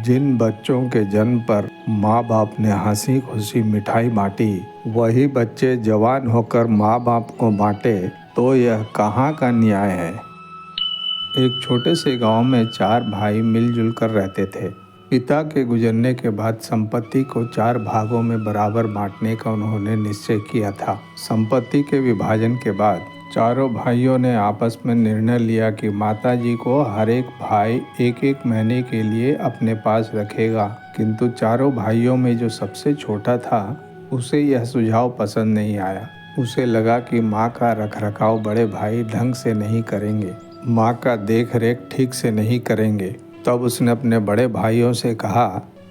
जिन बच्चों के जन्म पर माँ बाप ने हंसी खुशी मिठाई बांटी, वही बच्चे जवान होकर माँ बाप को बांटे, तो यह कहाँ का न्याय है। एक छोटे से गांव में 4 भाई मिलजुल कर रहते थे। पिता के गुजरने के बाद संपत्ति को 4 भागों में बराबर बांटने का उन्होंने निश्चय किया था। संपत्ति के विभाजन के बाद चारों भाइयों ने आपस में निर्णय लिया कि माताजी को हर एक भाई एक एक महीने के लिए अपने पास रखेगा, किंतु चारों भाइयों में जो सबसे छोटा था उसे यह सुझाव पसंद नहीं आया। उसे लगा कि माँ का रखरखाव बड़े भाई ढंग से नहीं करेंगे, माँ का देख रेख ठीक से नहीं करेंगे। तब उसने अपने बड़े भाइयों से कहा,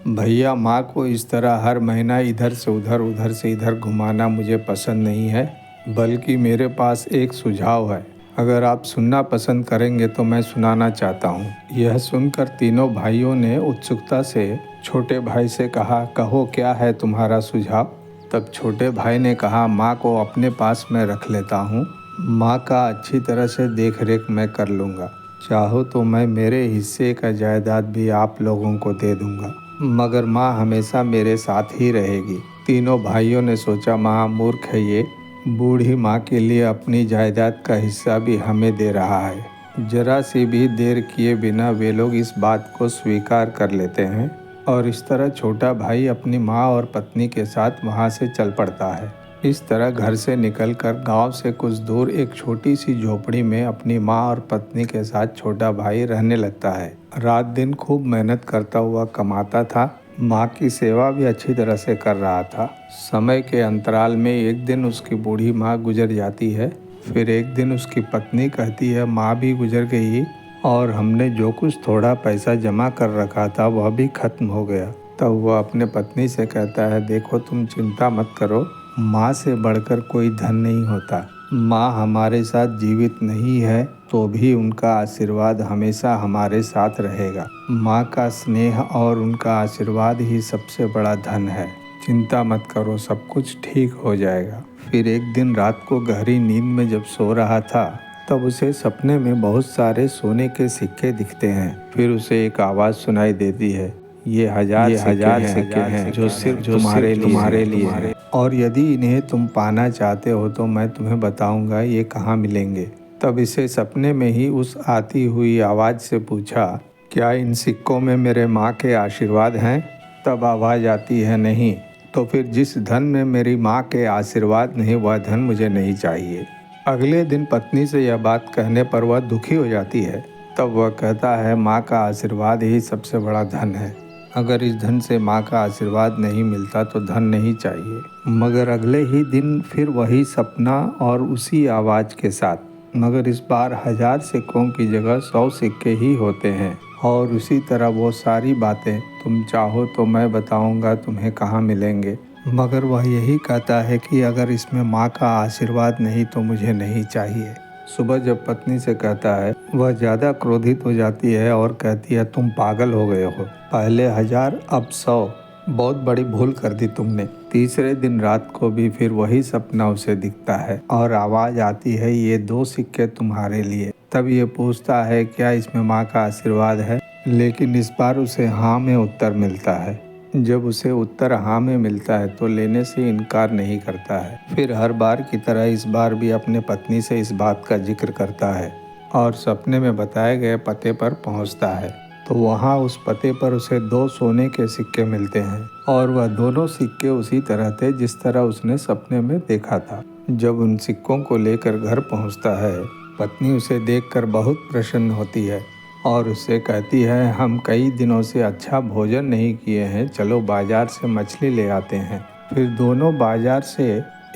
भैया, माँ को इस तरह हर महीना इधर से उधर से इधर घुमाना मुझे पसंद नहीं है, बल्कि मेरे पास एक सुझाव है। अगर आप सुनना पसंद करेंगे तो मैं सुनाना चाहता हूँ। यह सुनकर तीनों भाइयों ने उत्सुकता से छोटे भाई से कहा, कहो क्या है तुम्हारा सुझाव। तब छोटे भाई ने कहा, माँ को अपने पास मैं रख लेता हूँ, माँ का अच्छी तरह से देख रेख मैं कर लूँगा। चाहो तो मैं मेरे हिस्से का जायदाद भी आप लोगों को दे दूँगा, मगर माँ हमेशा मेरे साथ ही रहेगी। तीनों भाइयों ने सोचा, महामूर्ख है ये, बूढ़ी माँ के लिए अपनी जायदाद का हिस्सा भी हमें दे रहा है। जरा सी भी देर किए बिना वे लोग इस बात को स्वीकार कर लेते हैं और इस तरह छोटा भाई अपनी माँ और पत्नी के साथ वहाँ से चल पड़ता है। इस तरह घर से निकलकर गांव से कुछ दूर एक छोटी सी झोपड़ी में अपनी माँ और पत्नी के साथ छोटा भाई रहने लगता है। रात दिन खूब मेहनत करता हुआ कमाता था, माँ की सेवा भी अच्छी तरह से कर रहा था। समय के अंतराल में एक दिन उसकी बूढ़ी माँ गुजर जाती है। फिर एक दिन उसकी पत्नी कहती है, माँ भी गुजर गई और हमने जो कुछ थोड़ा पैसा जमा कर रखा था वह भी खत्म हो गया। तब वह अपने पत्नी से कहता है, देखो तुम चिंता मत करो, माँ से बढ़कर कोई धन नहीं होता। माँ हमारे साथ जीवित नहीं है तो भी उनका आशीर्वाद हमेशा हमारे साथ रहेगा। माँ का स्नेह और उनका आशीर्वाद ही सबसे बड़ा धन है। चिंता मत करो, सब कुछ ठीक हो जाएगा। फिर एक दिन रात को गहरी नींद में जब सो रहा था, तब उसे सपने में बहुत सारे सोने के सिक्के दिखते हैं। फिर उसे एक आवाज़ सुनाई देती है, ये हजार सिक्के हैं जो सिर्फ तुम्हारे लिए। और यदि इन्हें तुम पाना चाहते हो तो मैं तुम्हें बताऊंगा ये कहाँ मिलेंगे। तब इसे सपने में ही उस आती हुई आवाज़ से पूछा, क्या इन सिक्कों में मेरे माँ के आशीर्वाद हैं? तब आवाज़ आती है, नहीं। तो फिर जिस धन में मेरी माँ के आशीर्वाद नहीं, वह धन मुझे नहीं चाहिए। अगले दिन पत्नी से यह बात कहने पर वह दुखी हो जाती है। तब वह कहता है, माँ का आशीर्वाद ही सबसे बड़ा धन है। अगर इस धन से माँ का आशीर्वाद नहीं मिलता तो धन नहीं चाहिए। मगर अगले ही दिन फिर वही सपना और उसी आवाज़ के साथ, मगर इस बार 1000 सिक्कों की जगह 100 सिक्के ही होते हैं। और उसी तरह वो सारी बातें, तुम चाहो तो मैं बताऊंगा तुम्हें कहाँ मिलेंगे। मगर वह यही कहता है कि अगर इसमें माँ का आशीर्वाद नहीं तो मुझे नहीं चाहिए। सुबह जब पत्नी से कहता है, वह ज़्यादा क्रोधित हो जाती है और कहती है, तुम पागल हो गए हो, पहले 1000 अब 100, बहुत बड़ी भूल कर दी तुमने। तीसरे दिन रात को भी फिर वही सपना उसे दिखता है और आवाज़ आती है, ये 2 सिक्के तुम्हारे लिए। तब ये पूछता है, क्या इसमें माँ का आशीर्वाद है? लेकिन इस बार उसे हाँ में उत्तर मिलता है। जब उसे उत्तर हाँ में मिलता है तो लेने से इनकार नहीं करता है। फिर हर बार की तरह इस बार भी अपने पत्नी से इस बात का जिक्र करता है और सपने में बताए गए पते पर पहुंचता है। तो वहाँ उस पते पर उसे 2 सोने के सिक्के मिलते हैं और वह दोनों सिक्के उसी तरह थे जिस तरह उसने सपने में देखा था। जब उन सिक्कों को लेकर घर पहुँचता है, पत्नी उसे देखकर बहुत प्रसन्न होती है और उससे कहती है, हम कई दिनों से अच्छा भोजन नहीं किए हैं, चलो बाजार से मछली ले आते हैं। फिर दोनों बाजार से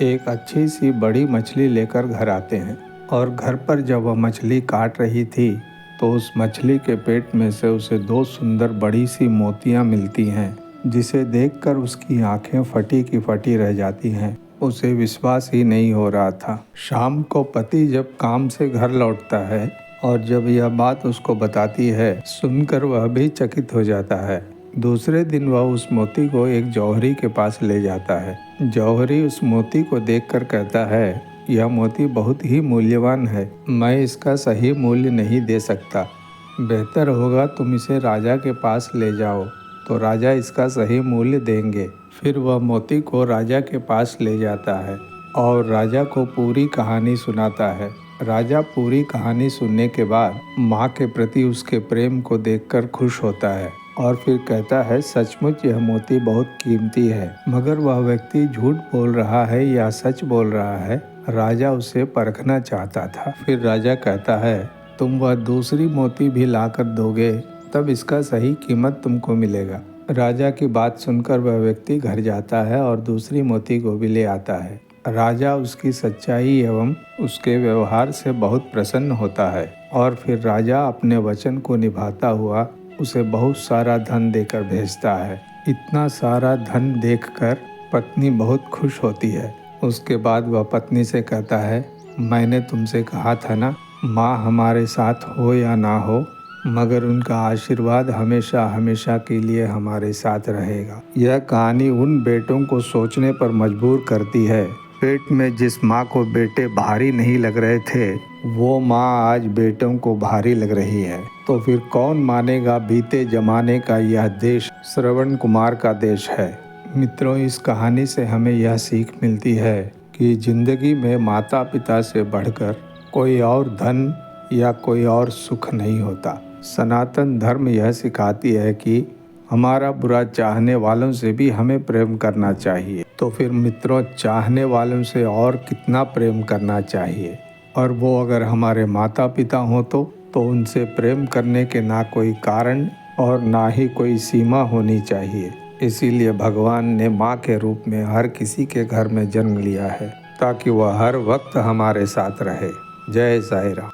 एक अच्छी सी बड़ी मछली लेकर घर आते हैं और घर पर जब वह मछली काट रही थी तो उस मछली के पेट में से उसे 2 सुंदर बड़ी सी मोतियाँ मिलती हैं, जिसे देखकर उसकी आंखें फटी की फटी रह जाती हैं। उसे विश्वास ही नहीं हो रहा था। शाम को पति जब काम से घर लौटता है और जब यह बात उसको बताती है, सुनकर वह भी चकित हो जाता है। दूसरे दिन वह उस मोती को एक जौहरी के पास ले जाता है। जौहरी उस मोती को देखकर कहता है, यह मोती बहुत ही मूल्यवान है, मैं इसका सही मूल्य नहीं दे सकता, बेहतर होगा तुम इसे राजा के पास ले जाओ तो राजा इसका सही मूल्य देंगे। फिर वह मोती को राजा के पास ले जाता है और राजा को पूरी कहानी सुनाता है। राजा पूरी कहानी सुनने के बाद माँ के प्रति उसके प्रेम को देखकर खुश होता है और फिर कहता है, सचमुच यह मोती बहुत कीमती है, मगर वह व्यक्ति झूठ बोल रहा है या सच बोल रहा है, राजा उसे परखना चाहता था। फिर राजा कहता है, तुम वह दूसरी मोती भी लाकर दोगे, तब इसका सही कीमत तुमको मिलेगा। राजा की बात सुनकर वह व्यक्ति घर जाता है और दूसरी मोती को भी ले आता है। राजा उसकी सच्चाई एवं उसके व्यवहार से बहुत प्रसन्न होता है और फिर राजा अपने वचन को निभाता हुआ उसे बहुत सारा धन देकर भेजता है। इतना सारा धन देखकर पत्नी बहुत खुश होती है। उसके बाद वह पत्नी से कहता है, मैंने तुमसे कहा था ना, माँ हमारे साथ हो या ना हो, मगर उनका आशीर्वाद हमेशा हमेशा के लिए हमारे साथ रहेगा। यह कहानी उन बेटों को सोचने पर मजबूर करती है। पेट में जिस माँ को बेटे भारी नहीं लग रहे थे, वो माँ आज बेटों को भारी लग रही है। तो फिर कौन मानेगा बीते जमाने का यह देश श्रवण कुमार का देश है। मित्रों, इस कहानी से हमें यह सीख मिलती है कि जिंदगी में माता पिता से बढ़कर कोई और धन या कोई और सुख नहीं होता। सनातन धर्म यह सिखाती है कि हमारा बुरा चाहने वालों से भी हमें प्रेम करना चाहिए। तो फिर मित्रों, चाहने वालों से और कितना प्रेम करना चाहिए, और वो अगर हमारे माता पिता हों तो उनसे प्रेम करने के ना कोई कारण और ना ही कोई सीमा होनी चाहिए। इसीलिए भगवान ने माँ के रूप में हर किसी के घर में जन्म लिया है, ताकि वह हर वक्त हमारे साथ रहे। जय साईं राम।